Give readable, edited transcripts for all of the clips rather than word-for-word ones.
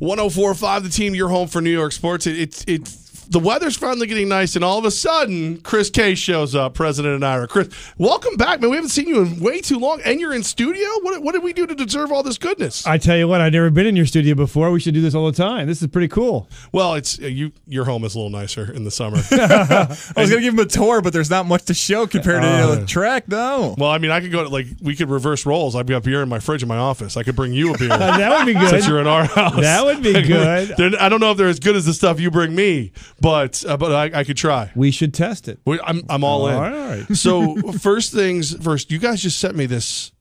104.5 The Team, your home for New York sports. It's the weather's finally getting nice, and all of a sudden, Chris K shows up, president of NYRA. Chris, welcome back, man. We haven't seen you in way too long, and you're in studio? What did we do to deserve all this goodness? I tell you what, I've never been in your studio before. We should do this all the time. This is pretty cool. Well, it's your home is a little nicer in the summer. I was going to give him a tour, but there's not much to show compared to the track, though. Well, I mean, I could go we could reverse roles. I've got beer in my fridge in my office. I could bring you a beer. That would be good. Since you're in our house. That would be good. I don't know if they're as good as the stuff you bring me, but I could try. We should test it. I'm all in. All right. So first things first, you guys just sent me this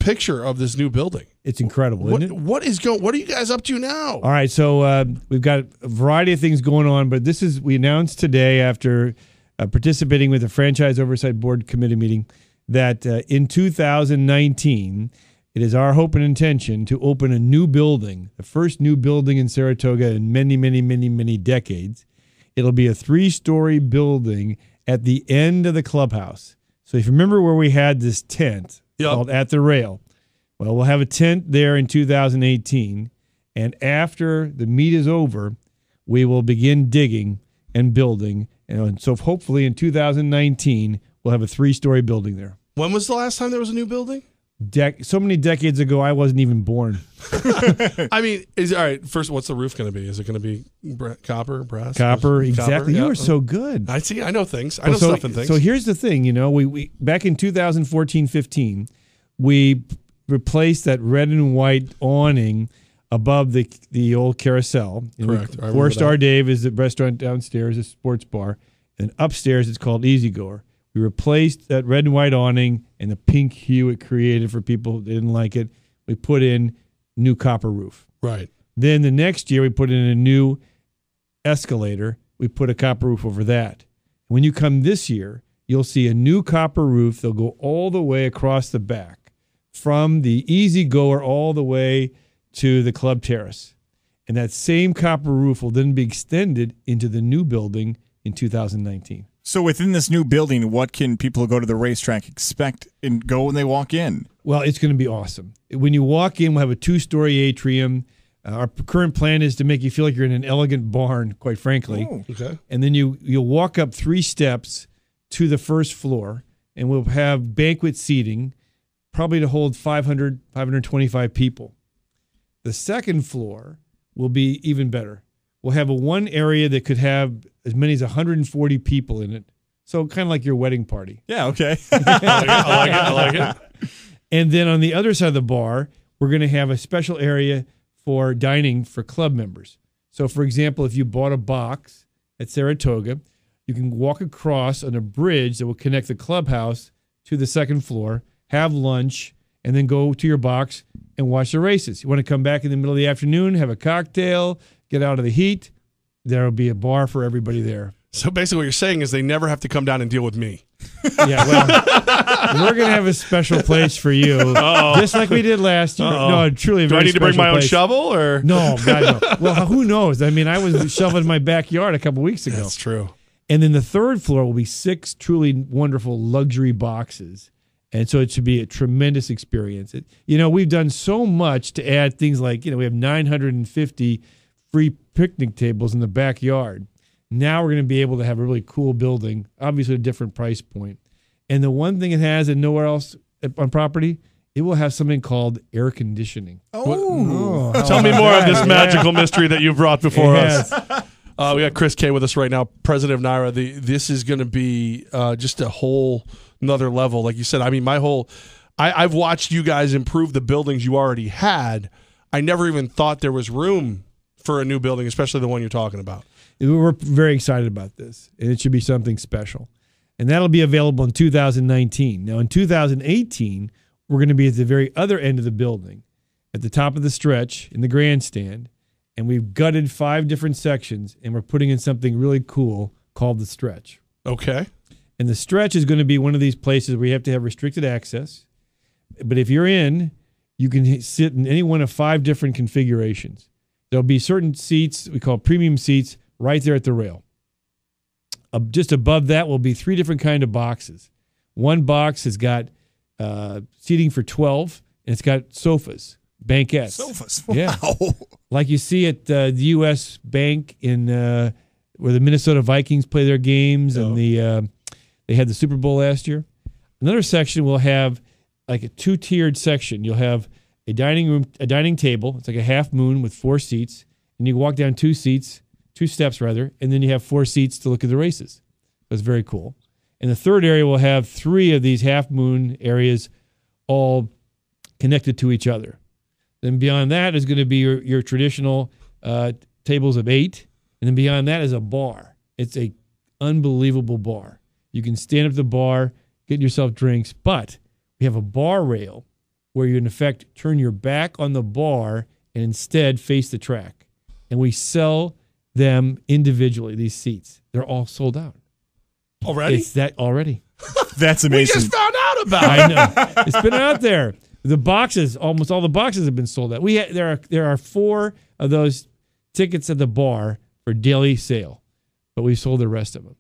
picture of this new building. It's incredible, isn't it? What are you guys up to now? All right, so we've got a variety of things going on, but we announced today after participating with the Franchise Oversight Board Committee meeting that in 2019, it is our hope and intention to open a new building, the first new building in Saratoga in many, many, many, many decades. It'll be a 3-story building at the end of the clubhouse. So if you remember where we had this tent called At the Rail, well, we'll have a tent there in 2018, and after the meet is over, we will begin digging and building, and so hopefully in 2019, we'll have a 3-story building there. When was the last time there was a new building? So many decades ago, I wasn't even born. I mean, all right. First, what's the roof going to be? Is it going to be copper, brass? Copper, exactly. Copper? You are so good. I see. I know things. I know stuff and things. So here's the thing. We back in 2014-15, we replaced that red and white awning above the old carousel. Correct. 4-Star Dave is the restaurant downstairs, a sports bar, and upstairs it's called Easy Goer. We replaced that red and white awning and the pink hue it created for people who didn't like it. We put in new copper roof. Right. Then the next year we put in a new escalator. We put a copper roof over that. When you come this year, you'll see a new copper roof. They'll go all the way across the back from the Easy Goer all the way to the Club Terrace. And that same copper roof will then be extended into the new building in 2019. So within this new building, what can people who go to the racetrack expect and go when they walk in? Well, it's going to be awesome. When you walk in, we'll have a 2-story atrium. Our current plan is to make you feel like you're in an elegant barn, quite frankly. Oh, okay. And then you'll walk up 3 steps to the first floor, and we'll have banquet seating, probably to hold 500, 525 people. The second floor will be even better. We'll have one area that could have as many as 140 people in it. So kind of like your wedding party. Yeah, okay. I like it. And then on the other side of the bar, we're going to have a special area for dining for club members. So, for example, if you bought a box at Saratoga, you can walk across on a bridge that will connect the clubhouse to the second floor, have lunch, and then go to your box and watch the races. You want to come back in the middle of the afternoon, have a cocktail, get out of the heat, there will be a bar for everybody there. So basically what you're saying is they never have to come down and deal with me. Yeah, well, we're going to have a special place for you, just like we did last year. No, truly a Do very I need to bring my own place. shovel? Or No, God, no. Well, who knows? I mean, I was shoveling my backyard a couple weeks ago. That's true. And then the third floor will be 6 truly wonderful luxury boxes. And so it should be a tremendous experience. We've done so much to add things like, we have 950 free picnic tables in the backyard. Now we're going to be able to have a really cool building, obviously a different price point. And the one thing it has and nowhere else on property, it will have something called air conditioning. Tell me more of this magical mystery that you've brought before us. We got Chris K with us right now, president of NYRA. This is going to be just a whole another level. Like you said, I mean, I've watched you guys improve the buildings you already had. I never even thought there was room for a new building, especially the one you're talking about. We're very excited about this, and it should be something special. And that'll be available in 2019. Now, in 2018, we're going to be at the very other end of the building, at the top of the stretch in the grandstand, and we've gutted 5 different sections, and we're putting in something really cool called the stretch. Okay. And the stretch is going to be one of these places where you have to have restricted access. But if you're in, you can sit in any one of 5 different configurations. There'll be certain seats we call premium seats right there at the rail. Just above that will be 3 different kind of boxes. One box has got seating for 12, and it's got sofas. banquettes. Sofas. Yeah. Wow. Like you see at the U.S. Bank in where the Minnesota Vikings play their games, and they had the Super Bowl last year. Another section will have like a 2-tiered section. You'll have a dining table. It's like a half moon with 4 seats, and you walk down 2 steps rather, and then you have 4 seats to look at the races. That's very cool. And the third area will have 3 of these half moon areas all connected to each other. Then beyond that is going to be your traditional tables of 8. And then beyond that is a bar. It's a unbelievable bar. You can stand up at the bar, get yourself drinks, but we have a bar rail where you, in effect, turn your back on the bar and instead face the track. And we sell them individually, these seats. They're all sold out. Already? It's that already. That's amazing. We just found out about it. I know. It's been out there. The boxes, almost all the boxes have been sold out. There are 4 of those tickets at the bar for daily sale, but we sold the rest of them.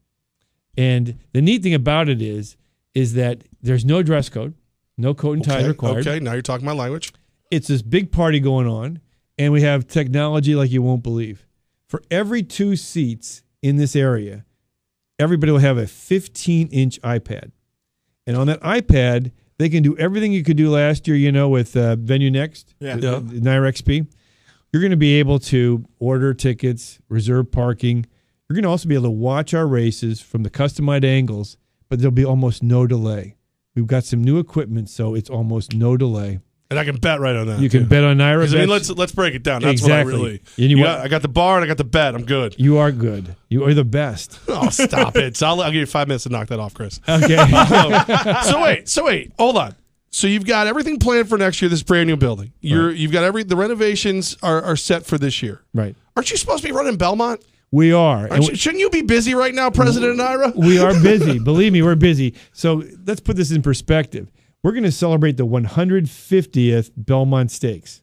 And the neat thing about it is that there's no dress code, no coat and tie required. Okay, now you're talking my language. It's this big party going on, and we have technology like you won't believe. For every 2 seats in this area, everybody will have a 15-inch iPad. And on that iPad, they can do everything you could do last year, with Venue Next, NYRA XP. You're going to be able to order tickets, reserve parking. You're going to also be able to watch our races from the customized angles, but there'll be almost no delay. We've got some new equipment, so it's almost no delay. And I can bet right on that. You can bet on NYRA. I mean, let's break it down. That's exactly. what I got the bar and I got the bet. I'm good. You are good. You are the best. Oh, stop it. So I'll give you 5 minutes to knock that off, Chris. Okay. So wait. Hold on. So you've got everything planned for next year, this brand new building. You've got the renovations are set for this year. Right. Aren't you supposed to be running Belmont? We are. Shouldn't you be busy right now, President NYRA? We are busy. Believe me, we're busy. So let's put this in perspective. We're going to celebrate the 150th Belmont Stakes.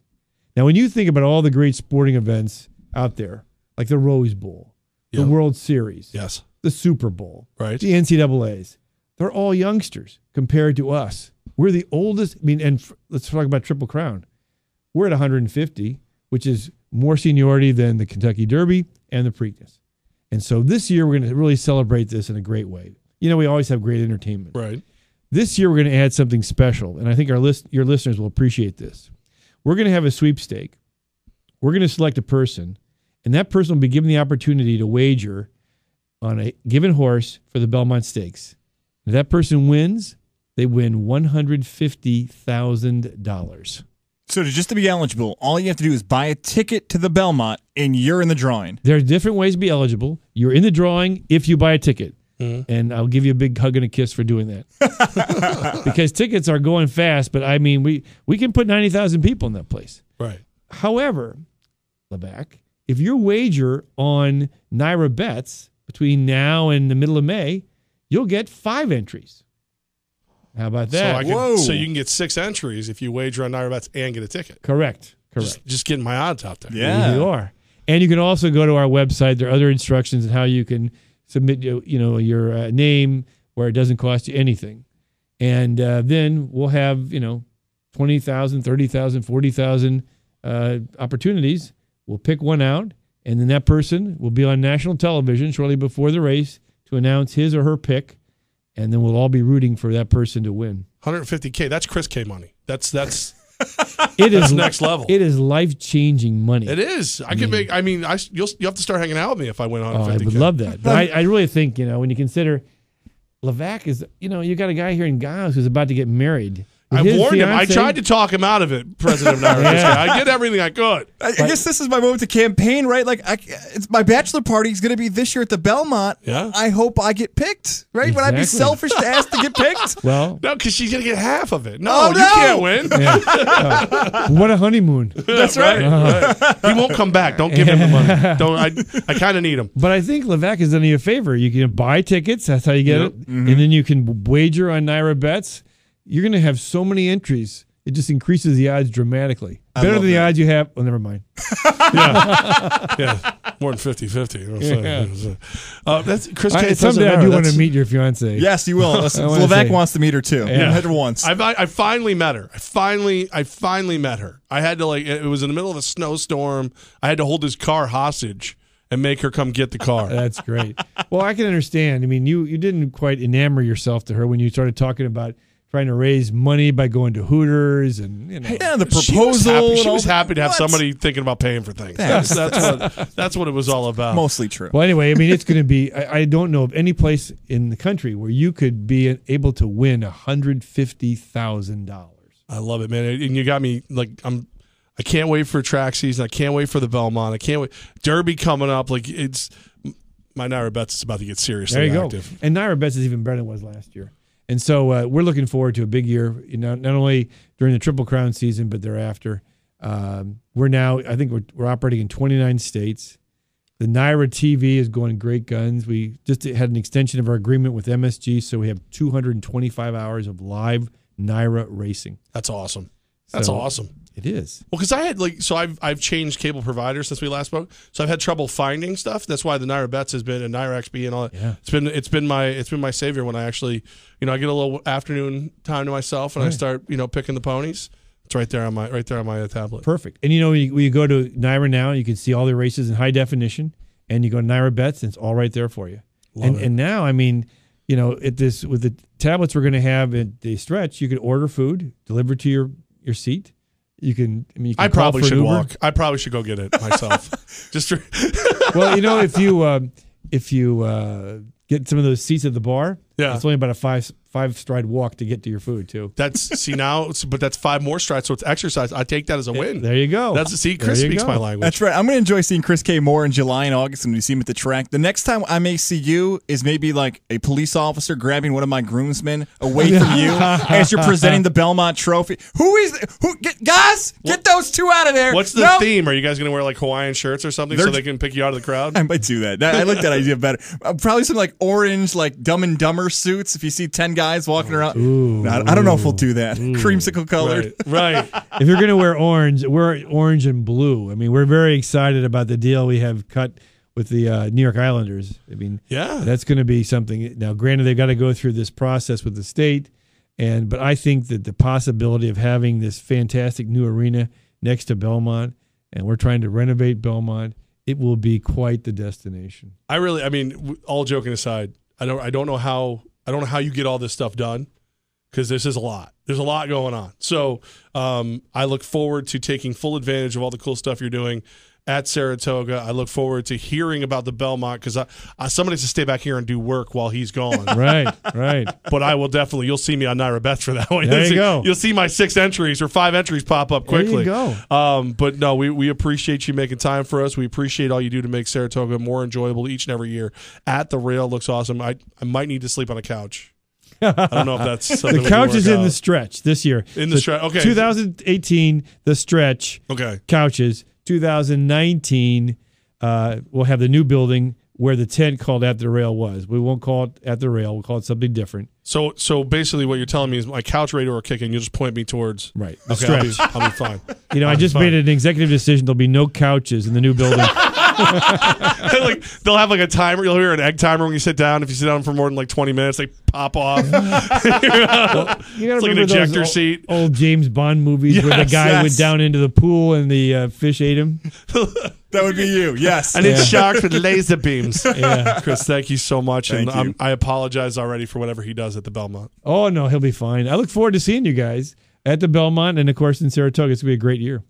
Now, when you think about all the great sporting events out there, like the Rose Bowl, the World Series, yes, the Super Bowl, right, the NCAAs, they're all youngsters compared to us. We're the oldest. I mean, and let's talk about Triple Crown. We're at 150, which is more seniority than the Kentucky Derby and the Preakness. And so this year, we're going to really celebrate this in a great way. We always have great entertainment. Right. This year, we're going to add something special, and I think your listeners will appreciate this. We're going to have a sweepstake. We're going to select a person, and that person will be given the opportunity to wager on a given horse for the Belmont Stakes. If that person wins, they win $150,000. So just to be eligible, all you have to do is buy a ticket to the Belmont, and you're in the drawing. There are different ways to be eligible. You're in the drawing if you buy a ticket. Mm-hmm. And I'll give you a big hug and a kiss for doing that. Because tickets are going fast, but I mean, we can put 90,000 people in that place. Right. However, Levack, if you wager on NYRA bets between now and the middle of May, you'll get 5 entries. How about that? So you can get 6 entries if you wager on NYRA bets and get a ticket. Correct. Just getting my odds out there. Yeah. You are. And you can also go to our website. There are other instructions on how you can submit your name where it doesn't cost you anything. And then we'll have 20,000, 30,000, 40,000 opportunities. We'll pick one out, and then that person will be on national television shortly before the race to announce his or her pick, and then we'll all be rooting for that person to win. $150K. That's Chris K money. That's it is next level. It is life-changing money. It is. You'll have to start hanging out with me if I win $150K. I would love that. But I really think, when you consider Levack is, you got a guy here in Giles who's about to get married. I warned him. I tried to talk him out of it, President of NYRA. I did everything I could. I guess this is my moment to campaign, right? Like, it's my bachelor party is going to be this year at the Belmont. Yeah. I hope I get picked, right? Exactly. Would I be selfish to ask to get picked? Well, no, because she's going to get half of it. No, you can't win. Yeah. What a honeymoon. That's right. Right. He won't come back. Don't give him the money. I kind of need him. But I think Levack has done you a favor. You can buy tickets. That's how you get it. Mm-hmm. And then you can wager on NYRA bets. You're going to have so many entries, it just increases the odds dramatically. Better than the odds you have. Oh, never mind. Yeah. More than 50-50. You know what I'm saying? That's Chris K. Someday I do want to meet your fiance. Yes, you will. Levack wants to meet her too. Yeah. I met her once. I finally met her. I finally met her. I had to it was in the middle of a snowstorm. I had to hold his car hostage and make her come get the car. That's great. Well, I can understand. I mean, you didn't quite enamor yourself to her when you started talking about trying to raise money by going to Hooters and yeah, the proposal. She was happy to have somebody thinking about paying for things. That's what it was all about. Mostly true. Well, anyway, I mean, it's going to be. I don't know of any place in the country where you could be able to win $150,000. I love it, man. And you got me I can't wait for track season. I can't wait for the Belmont. I can't wait. Derby coming up. It's my NYRA bets is about to get seriously active. Go. And NYRA bets is even better than it was last year. And so we're looking forward to a big year, not only during the Triple Crown season, but thereafter. We're now, I think we're operating in 29 states. The NYRA TV is going great guns. We just had an extension of our agreement with MSG, so we have 225 hours of live NYRA racing. That's awesome. That's awesome. It is. Well, because I had I've changed cable providers since we last spoke, so I've had trouble finding stuff. That's why the NYRA Bets has been and NYRA XB and all that. Yeah. It's been my savior when I actually I get a little afternoon time to myself and I start picking the ponies. It's right there on my tablet. Perfect. And when you go to NYRA now, you can see all the races in high definition, and you go to NYRA Bets, and it's all right there for you. And now, I mean, with the tablets we're going to have at the stretch, you can order food delivered to your seat. You can. I probably should walk. I probably should go get it myself. Well, if you get some of those seats at the bar, it's only about a five stride walk to get to your food too. But that's 5 more strides, so it's exercise. I take that as a win. There you go. Chris speaks my language. That's right. I'm going to enjoy seeing Chris K more in July and August when we see him at the track. The next time I may see you is maybe like a police officer grabbing one of my groomsmen away from you as you're presenting the Belmont Trophy. Guys, get those two out of there. What's the theme? Are you guys going to wear like Hawaiian shirts or something so they can pick you out of the crowd? I might do that. I like that idea better. Probably some like orange, like Dumb and Dumber suits. If you see 10 guys walking around, I don't know if we'll do that. Creamsicle colored, right? If you're going to wear orange, wear orange and blue. I mean, we're very excited about the deal we have cut with the New York Islanders. I mean, that's going to be something. Now, granted, they've got to go through this process with the state, but I think that the possibility of having this fantastic new arena next to Belmont, and we're trying to renovate Belmont, it will be quite the destination. All joking aside, I don't know how you get all this stuff done, because this is a lot. There's a lot going on. So I look forward to taking full advantage of all the cool stuff you're doing at Saratoga. I look forward to hearing about the Belmont, because somebody has to stay back here and do work while he's gone. Right. But I will definitely, you'll see me on NYRA Bets for that one. There you go. You'll see my 6 entries or 5 entries pop up quickly. There you go. But no, we appreciate you making time for us. We appreciate all you do to make Saratoga more enjoyable each and every year. At the rail looks awesome. I might need to sleep on a couch. I don't know if that's something. The couch is in the stretch this year. In the stretch, okay. 2018, the stretch. Okay. Couches. 2019, we'll have the new building where the tent called At the Rail was. We won't call it At the Rail. We'll call it something different. So basically, what you're telling me is my couch radar will kick in. You'll just point me towards the stretch. stretch. I'll be fine. I just made an executive decision. There'll be no couches in the new building. They'll have like a timer. You'll hear an egg timer when you sit down. If you sit down for more than like 20 minutes, they pop off. It's like an ejector seat. Old James Bond movies where the guy went down into the pool and the fish ate him. That would be you, yes. And it's sharks with laser beams. Yeah. Chris, thank you so much. Thank you. I apologize already for whatever he does at the Belmont. Oh, no, he'll be fine. I look forward to seeing you guys at the Belmont and, of course, in Saratoga. It's going to be a great year.